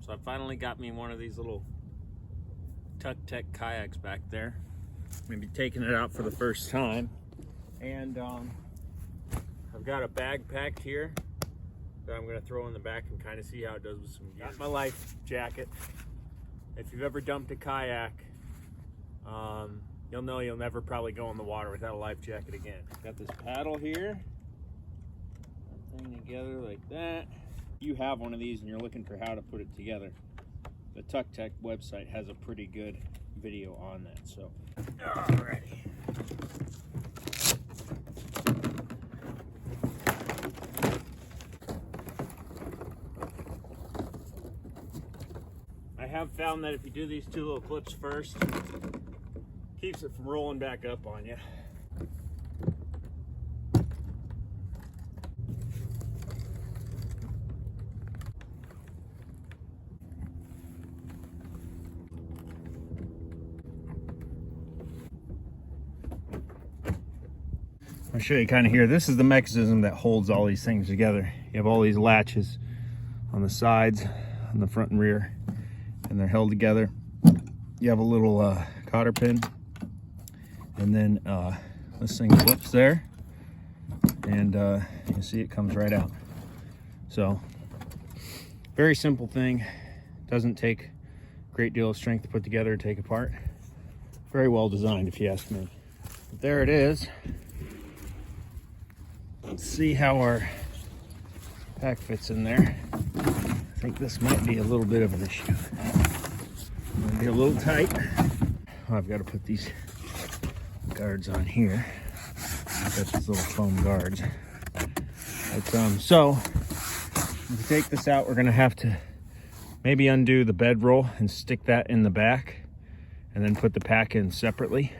So I finally got me one of these little Tucktec Kayaks back there. I'm gonna be taking it out for the first time. And I've got a bag packed here that I'm gonna throw in the back and kind of see how it does with some gear. Got my life jacket. If you've ever dumped a kayak, you'll know you'll never probably go in the water without a life jacket again. Got this paddle here. Thing together like that. If you have one of these and you're looking for how to put it together, the Tucktec website has a pretty good video on that. So, alrighty. I have found that if you do these two little clips first, keeps it from rolling back up on you. I'll show you kind of here. This is the mechanism that holds all these things together. You have all these latches on the sides, on the front and rear, and they're held together. You have a little cotter pin, and then this thing flips there, and you see it comes right out. So, very simple thing. Doesn't take a great deal of strength to put together or take apart. Very well designed, if you ask me. But there it is. Let's see how our pack fits in there. I think this might be a little bit of an issue. Might be a little tight. Oh, I've got to put these guards on here. I've got these little foam guards. But, so, if we take this out, we're going to have to maybe undo the bedroll and stick that in the back, and then put the pack in separately.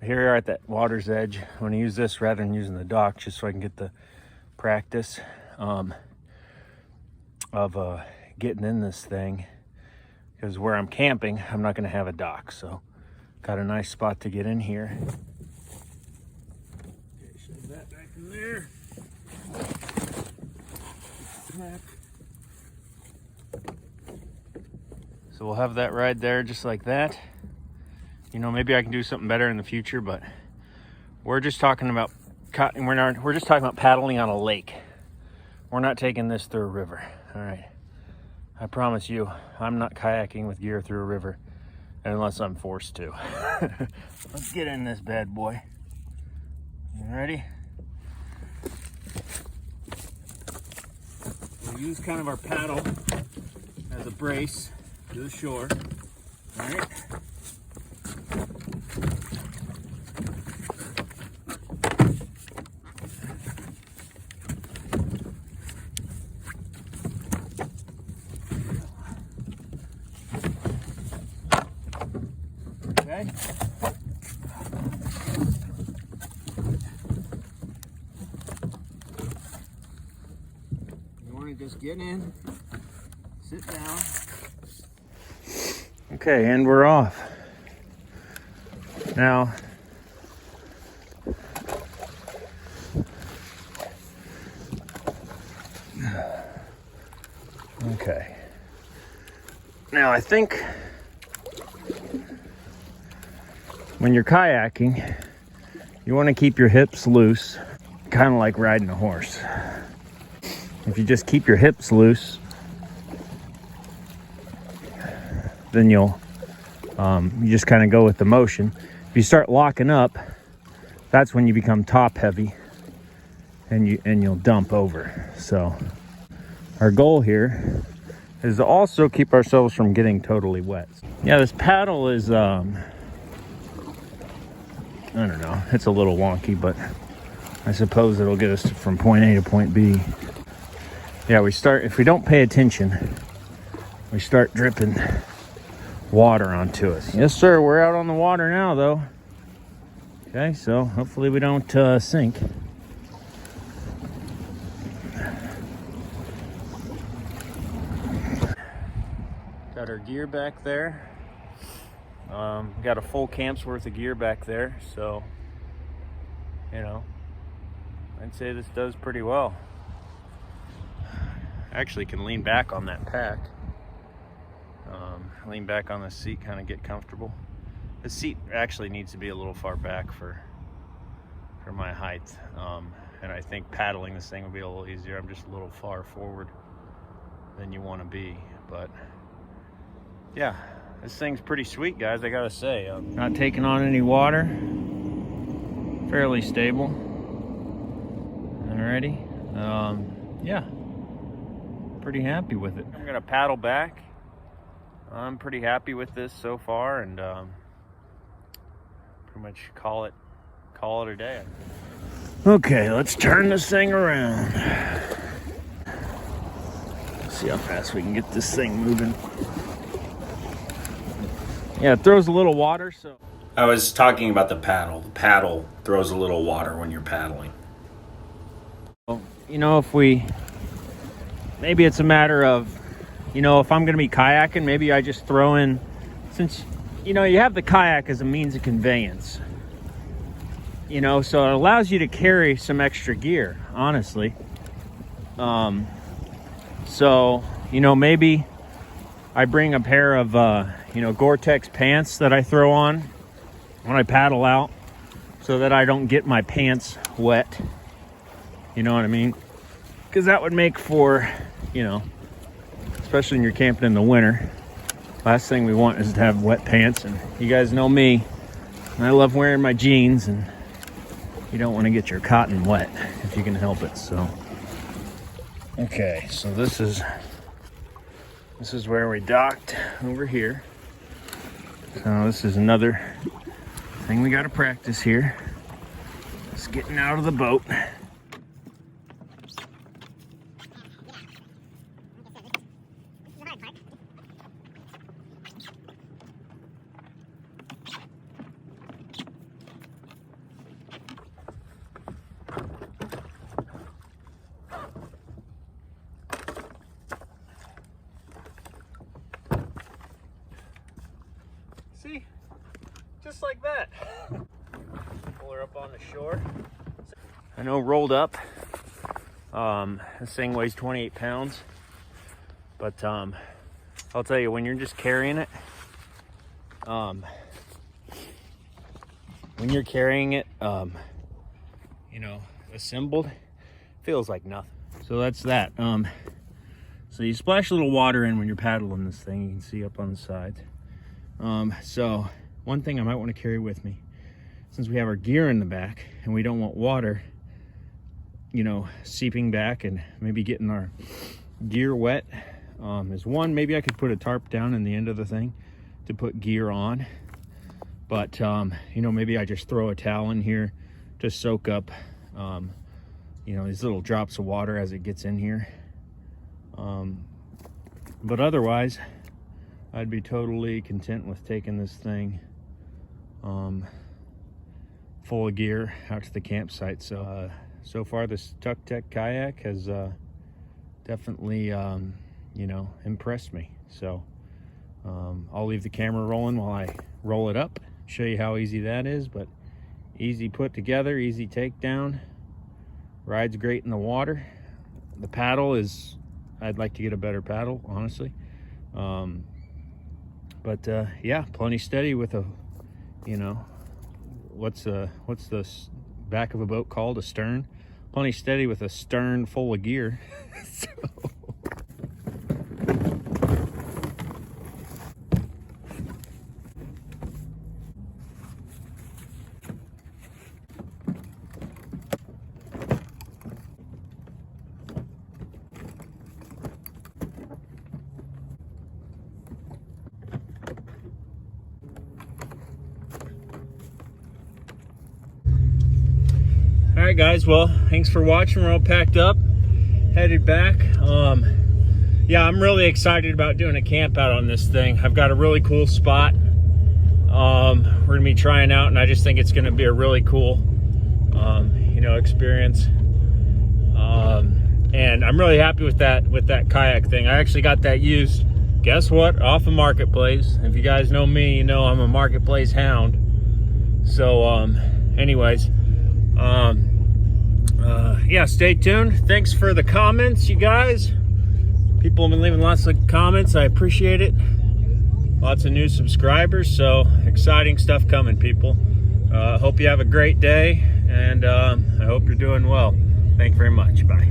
Here we are at that water's edge. I'm going to use this rather than using the dock, just so I can get the practice of getting in this thing. Because where I'm camping, I'm not going to have a dock, so got a nice spot to get in here. Okay, shove that back in there. So we'll have that right there, just like that. You know, maybe I can do something better in the future, but we're just talking about we're just talking about paddling on a lake. We're not taking this through a river. All right. I promise you, I'm not kayaking with gear through a river unless I'm forced to. Let's get in this bad boy. You ready? We'll use kind of our paddle as a brace to the shore. All right. Okay. You want to just get in, sit down. Okay, and we're off. Now, okay. Now I think when you're kayaking, you want to keep your hips loose, kind of like riding a horse. If you just keep your hips loose, then you just kind of go with the motion. If you start locking up, that's when you become top heavy, and you'll dump over. So our goal here is to also keep ourselves from getting totally wet. Yeah, this paddle is I don't know, it's a little wonky, but I suppose it'll get us from point A to point B. Yeah, if we don't pay attention, we start dripping water onto us. Yes, sir, we're out on the water now, though. Okay, so hopefully we don't sink. Got our gear back there. Got a full camp's worth of gear back there, so, you know, I'd say this does pretty well. actually can lean back on that pack. Lean back on the seat, kind of get comfortable. The seat actually needs to be a little far back for my height. And I think paddling this thing will be a little easier. I'm just a little far forward than you want to be. But yeah, this thing's pretty sweet, guys, I gotta say. Not taking on any water. Fairly stable. Alrighty. Yeah, pretty happy with it. I'm gonna paddle back. I'm pretty happy with this so far, and pretty much call it a day. Okay, let's turn this thing around. Let's see how fast we can get this thing moving. Yeah, it throws a little water, so. I was talking about the paddle. The paddle throws a little water when you're paddling. You know, maybe it's a matter of, you know, if I'm going to be kayaking, maybe I just throw in, since, you know, you have the kayak as a means of conveyance, you know, so it allows you to carry some extra gear, honestly. So, you know, maybe I bring a pair of, you know, Gore-Tex pants that I throw on when I paddle out so that I don't get my pants wet. You know what I mean? Because that would make for, you know, especially when you're camping in the winter, last thing we want is to have wet pants. And you guys know me, and I love wearing my jeans, and you don't want to get your cotton wet if you can help it. So, okay, so this is where we docked over here. So this is another thing we got to practice here. Just getting out of the boat. See? Just like that. Pull her up on the shore. I know rolled up. This thing weighs 28 pounds. But I'll tell you, when you're just carrying it, you know, assembled, feels like nothing. So that's that. So you splash a little water in when you're paddling this thing. You can see up on the sides. So one thing I might want to carry with me, since we have our gear in the back and we don't want water, you know, seeping back and maybe getting our gear wet, is one, maybe I could put a tarp down in the end of the thing to put gear on. But, you know, maybe I just throw a towel in here to soak up, you know, these little drops of water as it gets in here. But otherwise, I'd be totally content with taking this thing full of gear out to the campsite. So so far this Tucktec Kayak has definitely you know, impressed me. So I'll leave the camera rolling while I roll it up, show you how easy that is. But easy put together, easy takedown, rides great in the water. The paddle is, I'd like to get a better paddle, honestly. But yeah, plenty steady with a, you know, what's the back of a boat called? A stern. Plenty steady with a stern full of gear. So. All right, guys, well, thanks for watching. We're all packed up, headed back. Yeah, I'm really excited about doing a camp out on this thing. I've got a really cool spot we're gonna be trying out, and I just think it's gonna be a really cool you know, experience. And I'm really happy with that kayak thing. I actually got that used, guess what, off a marketplace. If you guys know me, you know I'm a marketplace hound. So anyways, yeah, stay tuned. Thanks for the comments, you guys. People have been leaving lots of comments. I appreciate it. Lots of new subscribers, so exciting stuff coming, people. Hope you have a great day, and I hope you're doing well. Thank you very much. Bye.